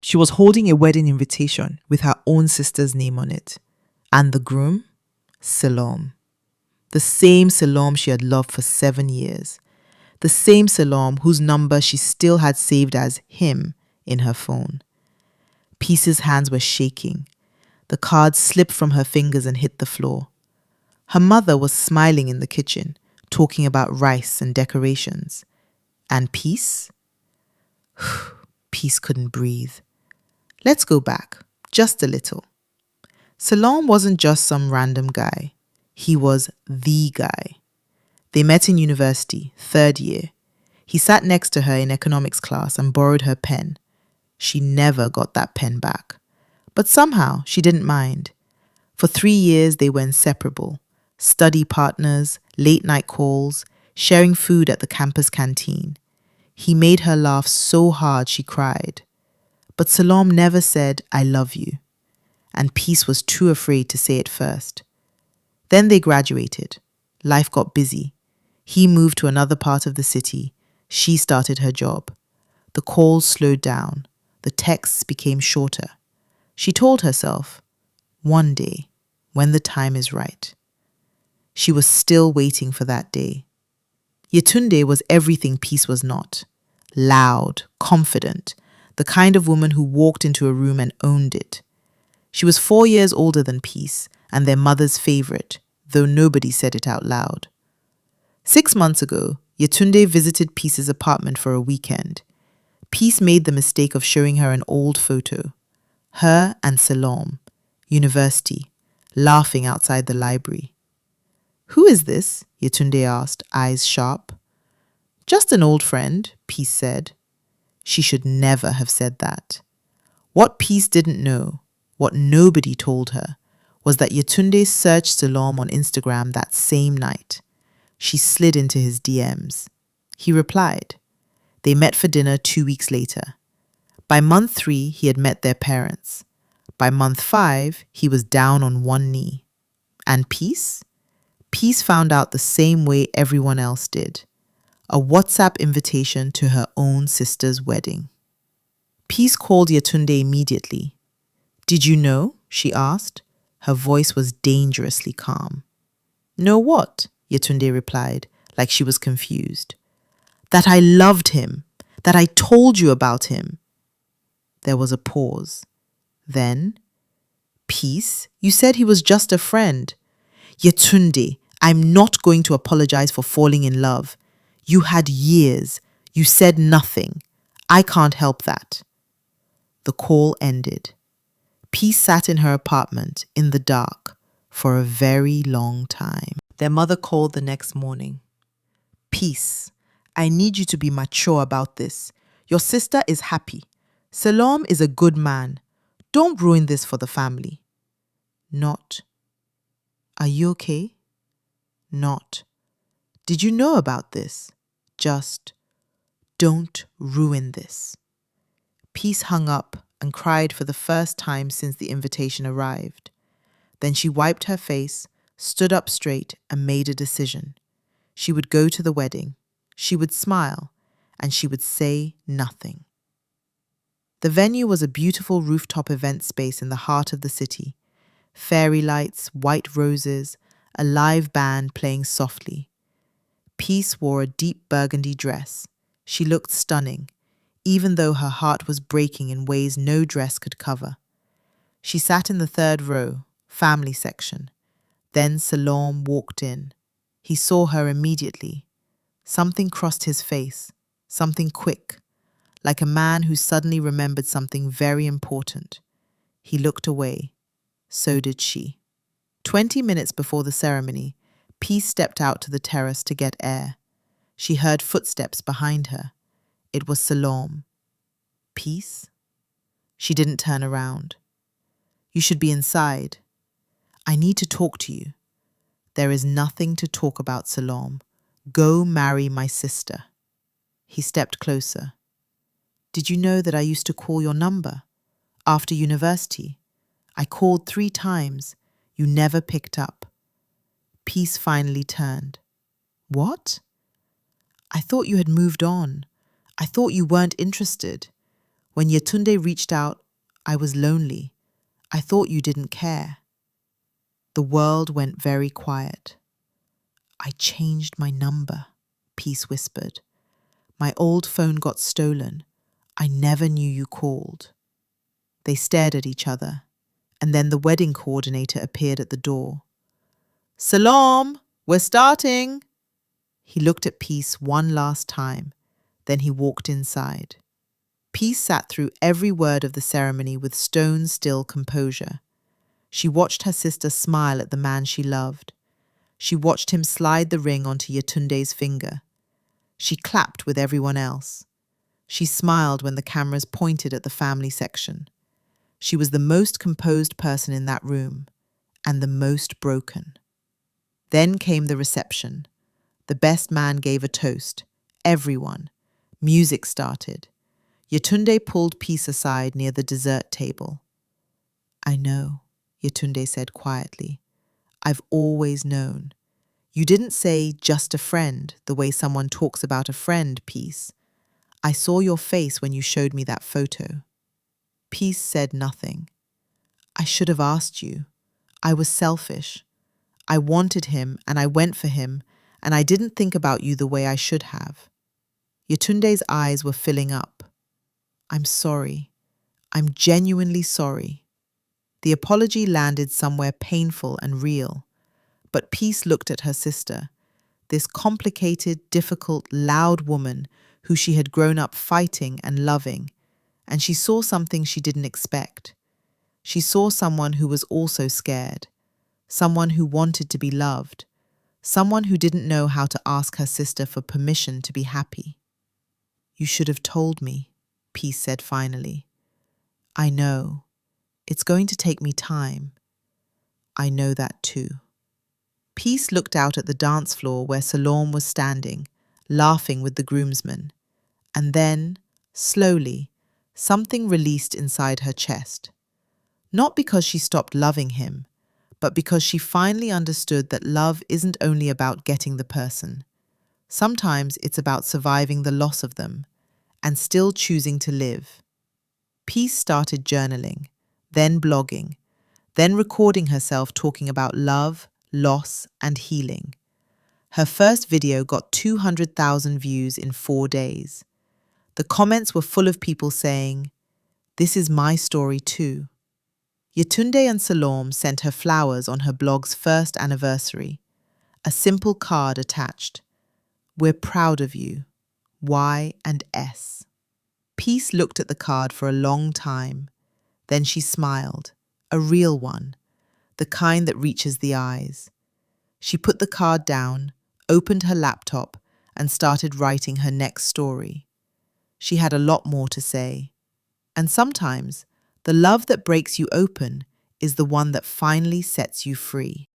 She was holding a wedding invitation with her own sister's name on it. And the groom? Selorm. The same Selorm she had loved for 7 years. The same Selorm whose number she still had saved as him in her phone. Peace's hands were shaking. The cards slipped from her fingers and hit the floor. Her mother was smiling in the kitchen, talking about rice and decorations. And Peace? Peace couldn't breathe. Let's go back, just a little. Selorm wasn't just some random guy. He was the guy. They met in university, 3rd year. He sat next to her in economics class and borrowed her pen. She never got that pen back. But somehow she didn't mind. For 3 years they were inseparable. Study partners, late night calls, sharing food at the campus canteen. He made her laugh so hard she cried. But Selorm never said, "I love you." And Peace was too afraid to say it first. Then they graduated. Life got busy. He moved to another part of the city. She started her job. The calls slowed down. The texts became shorter. She told herself, one day, when the time is right. She was still waiting for that day. Yetunde was everything Peace was not. Loud, confident, the kind of woman who walked into a room and owned it. She was 4 years older than Peace and their mother's favorite, though nobody said it out loud. 6 months ago, Yetunde visited Peace's apartment for a weekend. Peace made the mistake of showing her an old photo. Her and Selorm, university, laughing outside the library. "Who is this?" Yetunde asked, eyes sharp. "Just an old friend," Peace said. She should never have said that. What Peace didn't know, what nobody told her, was that Yetunde searched Selorm on Instagram that same night. She slid into his DMs. He replied. They met for dinner 2 weeks later. By month 3, he had met their parents. By month 5, he was down on one knee. And Peace? Peace found out the same way everyone else did. A WhatsApp invitation to her own sister's wedding. Peace called Yetunde immediately. "Did you know?" she asked. Her voice was dangerously calm. "Know what?" Yetunde replied, like she was confused. "That I loved him. That I told you about him." There was a pause. Then, "Peace, you said he was just a friend." "Yetunde, I'm not going to apologize for falling in love. You had years. You said nothing. I can't help that." The call ended. Peace sat in her apartment in the dark for a very long time. Their mother called the next morning. "Peace, I need you to be mature about this. Your sister is happy. Selorm is a good man. Don't ruin this for the family." Not. "Are you okay?" Not. "Did you know about this?" Just, "Don't ruin this." Peace hung up and cried for the first time since the invitation arrived. Then she wiped her face, stood up straight, and made a decision. She would go to the wedding. She would smile, and she would say nothing. The venue was a beautiful rooftop event space in the heart of the city. Fairy lights, white roses, a live band playing softly. Peace wore a deep burgundy dress. She looked stunning, even though her heart was breaking in ways no dress could cover. She sat in the 3rd row, family section. Then Selorm walked in. He saw her immediately. Something crossed his face, something quick, like a man who suddenly remembered something very important. He looked away. So did she. 20 minutes before the ceremony, Peace stepped out to the terrace to get air. She heard footsteps behind her. It was Selorm. "Peace?" She didn't turn around. "You should be inside. I need to talk to you." "There is nothing to talk about, Selorm. Go marry my sister." He stepped closer. "Did you know that I used to call your number? After university. I called 3 times. You never picked up." Peace finally turned. "What?" "I thought you had moved on. I thought you weren't interested. When Yetunde reached out, I was lonely. I thought you didn't care. The world went very quiet. I changed my number, Peace whispered. My old phone got stolen. I never knew you called. They stared at each other, and then the wedding coordinator appeared at the door. Selorm, we're starting. He looked at Peace one last time, then he walked inside. Peace sat through every word of the ceremony with stone-still composure. She watched her sister smile at the man she loved. She watched him slide the ring onto Yetunde's finger. She clapped with everyone else. She smiled when the cameras pointed at the family section. She was the most composed person in that room, and the most broken. Then came the reception. The best man gave a toast. Everyone. Music started. Yetunde pulled Peace aside near the dessert table. I know, Yetunde said quietly. I've always known. You didn't say just a friend the way someone talks about a friend, Peace. I saw your face when you showed me that photo. Peace said nothing. I should have asked you. I was selfish. I wanted him and I went for him, and I didn't think about you the way I should have. Yetunde's eyes were filling up. I'm sorry. I'm genuinely sorry. The apology landed somewhere painful and real. But Peace looked at her sister, this complicated, difficult, loud woman who she had grown up fighting and loving, and she saw something she didn't expect. She saw someone who was also scared, someone who wanted to be loved, someone who didn't know how to ask her sister for permission to be happy. You should have told me, Peace said finally. I know. It's going to take me time. I know that too. Peace looked out at the dance floor where Selorm was standing, laughing with the groomsmen. And then, slowly, something released inside her chest. Not because she stopped loving him, but because she finally understood that love isn't only about getting the person. Sometimes it's about surviving the loss of them and still choosing to live. Peace started journaling, then blogging, then recording herself talking about love, loss, and healing. Her first video got 200,000 views in 4 days. The comments were full of people saying, "This is my story too." Yetunde and Selorm sent her flowers on her blog's first anniversary. A simple card attached. We're proud of you. Y and S. Peace looked at the card for a long time. Then she smiled, a real one, the kind that reaches the eyes. She put the card down, opened her laptop, and started writing her next story. She had a lot more to say. And sometimes, the love that breaks you open is the one that finally sets you free.